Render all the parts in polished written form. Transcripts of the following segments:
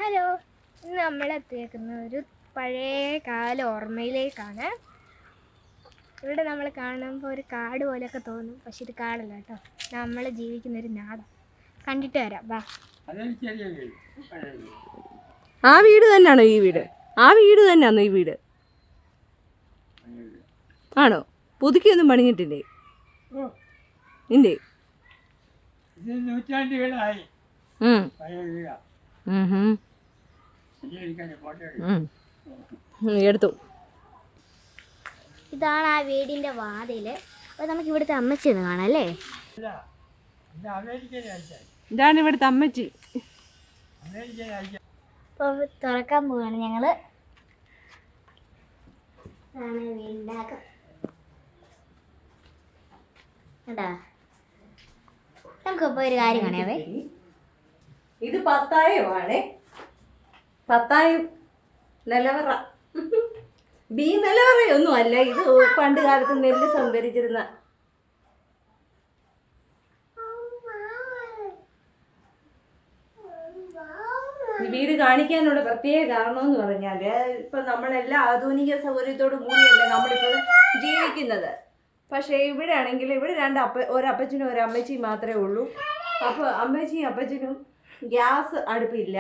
Hello, ഇന്ന് നമ്മളെത്തിയേക്കുന്ന ഒരു പഴയ കാല ഓർമ്മയിലേക്കാണ്. ഇവിടെ നമ്മൾ കാണുമ്പോൾ ഒരു കാട് പോലെയൊക്കെ തോന്നും, പക്ഷെ ഇത് കാടല്ല കേട്ടോ, നമ്മൾ ജീവിക്കുന്നൊരു നാടാണ്. കണ്ടിട്ട് വരാം, വാ. ആ വീട് തന്നെയാണോ ഈ വീട്? ആ വീട് തന്നെയാണോ ഈ വീട്? ആണോ? പുതുക്കിയൊന്നും പണിഞ്ഞിട്ടില്ലേ? ഇല്ലേ? എടുത്തു. ഇതാണ് ആ വീടിൻ്റെ വാതിൽ. അപ്പോൾ നമുക്ക് ഇവിടുത്തെ അമ്മച്ചി ഒന്ന് കാണാം അല്ലേ? ഇതാണ് ഇവിടുത്തെ അമ്മച്ചി. അപ്പോൾ തുറക്കാൻ പോവുകയാണ് ഞങ്ങൾ. കേട്ടാ, നമുക്കിപ്പോൾ ഒരു കാര്യം കാണാവേ. ഇത് പത്തായമാണ്. പത്തായം നിലവറ. ബി നിലവറയൊന്നും അല്ല, ഇത് പണ്ട് കാലത്ത് നെല്ല് സംഭരിച്ചിരുന്ന. ഈ വീട് കാണിക്കാനുള്ള പ്രത്യേക കാരണം എന്ന് പറഞ്ഞാല്, ഇപ്പൊ നമ്മളെല്ലാം ആധുനിക സൗകര്യത്തോടു കൂടിയല്ല നമ്മളിപ്പോൾ ജീവിക്കുന്നത്. പക്ഷേ ഇവിടെ ആണെങ്കിൽ ഇവിടെ ഒരപ്പച്ചനും ഒരമ്മച്ചിയും മാത്രമേ ഉള്ളൂ. അപ്പോൾ അമ്മച്ചിയും അപ്പച്ചനും ഗ്യാസ് അടുപ്പില്ല,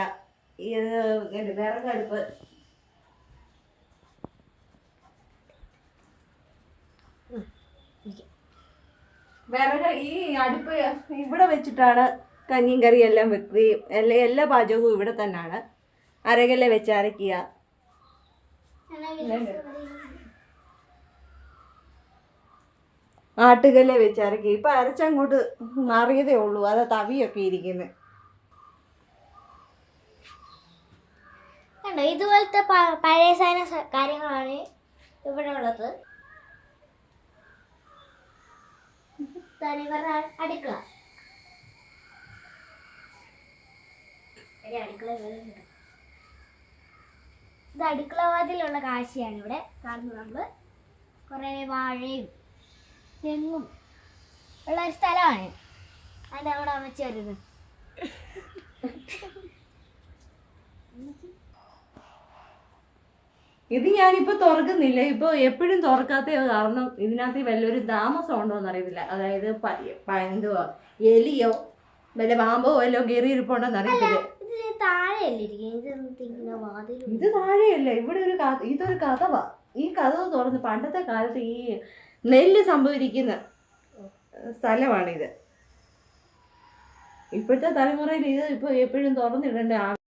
വിറകടുപ്പ്. വിറക് ഈ അടുപ്പ് ഇവിടെ വെച്ചിട്ടാണ് കഞ്ഞിയും കറിയും എല്ലാം വെക്കുകയും എല്ലാ പാചകവും ഇവിടെ തന്നെയാണ്. അരകല്ലെ വെച്ച് അരയ്ക്കുക. ആട്ടുകല്ലെ വെച്ച് അരയ്ക്കുക. ഇപ്പം അരച്ചങ്ങോട്ട് മാറിയതേ ഉള്ളൂ, അത് തവിയൊക്കെ ഇരിക്കുന്നത്. ഇതുപോലത്തെ പഴയ കാര്യങ്ങളാണ് ഇവിടെ ഉള്ളത്. അടുക്കള ഇത് അടുക്കള വാതിലുള്ള കാഴ്ചയാണ് ഇവിടെ കാണുന്നത്. നമ്മൾ കുറേ വാഴയും തെങ്ങും ഉള്ള ഒരു സ്ഥലമാണ്. അതിൻ്റെ അവിടെ അമ്മച്ചി വരുന്നത്. ഇത് ഞാനിപ്പോ തുറക്കുന്നില്ല. ഇപ്പൊ എപ്പോഴും തുറക്കാത്ത കാരണം ഇതിനകത്ത് വല്ലൊരു താമസം ഉണ്ടോന്ന് അറിയത്തില്ല. അതായത് എന്തുവാ, എലിയോ വല്ല പാമ്പോ വല്ലോ കയറിയിരിപ്പുണ്ടോന്ന് അറിയത്തില്ല. ഇത് താഴെയല്ല, ഇവിടെ ഇതൊരു കഥവാ. ഈ കഥവ് തുറന്ന് പണ്ടത്തെ കാലത്ത് ഈ നെല്ല് സംഭരിക്കുന്ന സ്ഥലമാണിത്. ഇപ്പോഴത്തെ തലമുറയിൽ ഇത് ഇപ്പൊ എപ്പോഴും തുറന്നിടേണ്ട